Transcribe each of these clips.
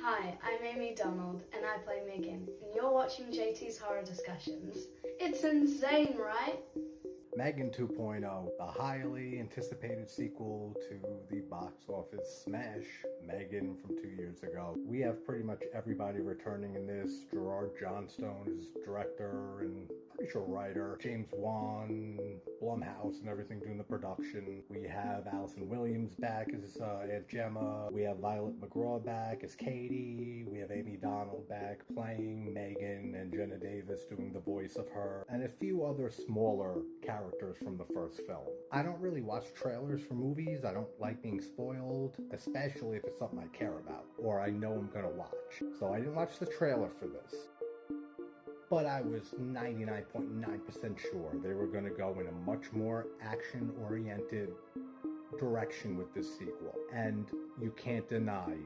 Hi, I'm Amy Donald and I play M3GAN, and you're watching JT's Horror Discussions. It's insane, right? M3GAN 2.0, the highly anticipated sequel to the box office smash M3GAN from 2 years ago. We have pretty much everybody returning in this. Gerard Johnstone is director and pretty sure writer. James Wan, Blumhouse and everything doing the production. We have Allison Williams back as Aunt Gemma. We have McGraw back as Cady. We have Amy Donald back playing M3GAN and Jenna Davis doing the voice of her. And a few other smaller characters from the first film. I don't really watch trailers for movies. I don't like being spoiled, especially if it's something I care about or I know I'm gonna watch. So I didn't watch the trailer for this. But I was 99.9% sure they were going to go in a much more action-oriented direction with this sequel. And you can't deny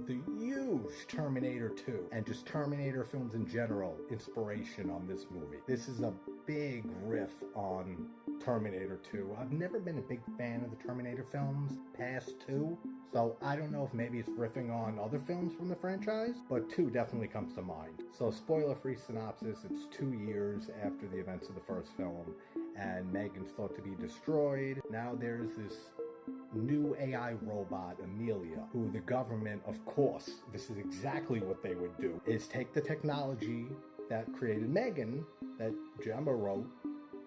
the huge Terminator 2 and just Terminator films in general inspiration on this movie. This is a big riff on Terminator 2. I've never been a big fan of the Terminator films past 2, so I don't know if maybe it's riffing on other films from the franchise, but 2 definitely comes to mind. So spoiler-free synopsis, it's 2 years after the events of the first film, and M3GAN's thought to be destroyed. Now there's this new AI robot, AMELIA, who the government, of course, this is exactly what they would do, is take the technology that created M3GAN, that Gemma wrote,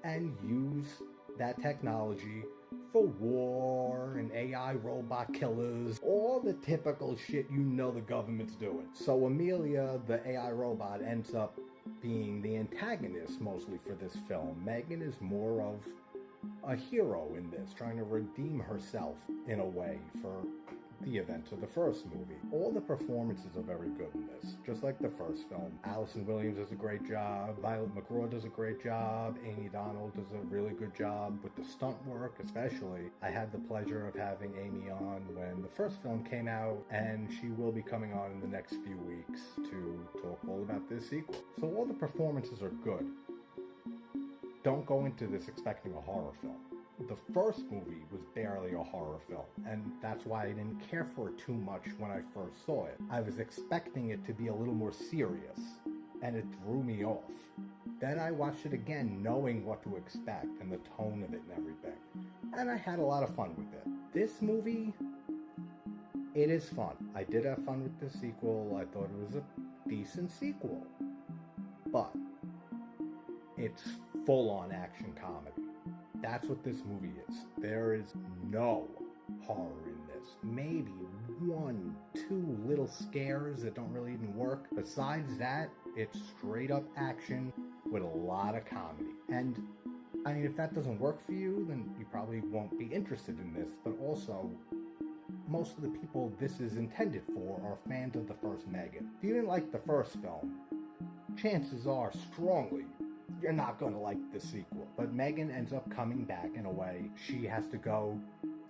and use that technology for war and AI robot killers, all the typical shit you know the government's doing. So AMELIA, the AI robot, ends up being the antagonist mostly for this film. M3GAN is more of a hero in this, trying to redeem herself in a way for the events of the first movie. All the performances are very good in this, just like the first film. Allison Williams does a great job, McGraw does a great job, Amy Donald does a really good job with the stunt work especially. I had the pleasure of having Amy on when the first film came out, and she will be coming on in the next few weeks to talk all about this sequel. So all the performances are good. Don't go into this expecting a horror film. The first movie was barely a horror film, and that's why I didn't care for it too much when I first saw it. I was expecting it to be a little more serious, and it threw me off. Then I watched it again knowing what to expect and the tone of it and everything, and I had a lot of fun with it. This movie, it is fun. I did have fun with the sequel. I thought it was a decent sequel, but it's full-on action comedy. That's what this movie is. There is no horror in this. Maybe 1, 2 little scares that don't really even work. Besides that, it's straight up action with a lot of comedy. And I mean, if that doesn't work for you, then you probably won't be interested in this. But also, most of the people this is intended for are fans of the first M3GAN. If you didn't like the first film, chances are strongly you're not going to like the sequel. But M3GAN ends up coming back in a way. She has to go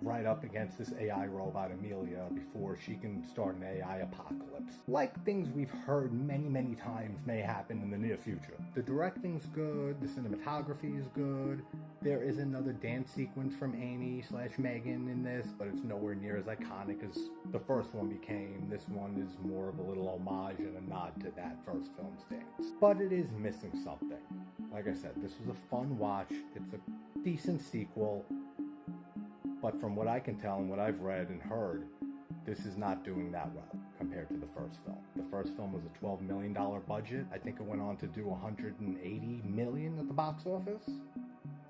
right up against this AI robot, AMELIA, before she can start an AI apocalypse. Like things we've heard many, many times may happen in the near future. The directing's good, the cinematography is good. There is another dance sequence from Amy/M3GAN in this, but it's nowhere near as iconic as the first one became. This one is more of a little homage and a nod to that first film's dance. But it is missing something. Like I said, this was a fun watch. It's a decent sequel. But from what I can tell and what I've read and heard, this is not doing that well compared to the first film. The first film was a $12 million budget. I think it went on to do $180 million at the box office.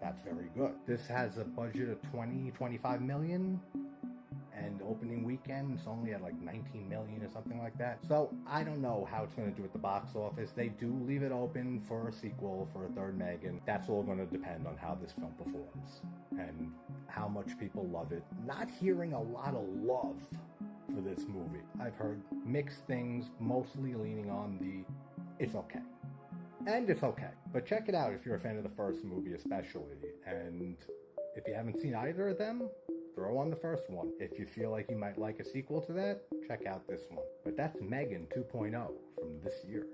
That's very good. This has a budget of $25 million, and opening weekend it's only at like 19 million or something like that. So I don't know how it's going to do at the box office. They do leave it open for a sequel, for a third M3GAN. That's all going to depend on how this film performs and how much people love it. Not hearing a lot of love for this movie. I've heard mixed things, mostly leaning on the it's okay. And it's okay. But check it out if you're a fan of the first movie especially. And if you haven't seen either of them, throw on the first one. If you feel like you might like a sequel to that, check out this one. But that's M3GAN 2.0 from this year.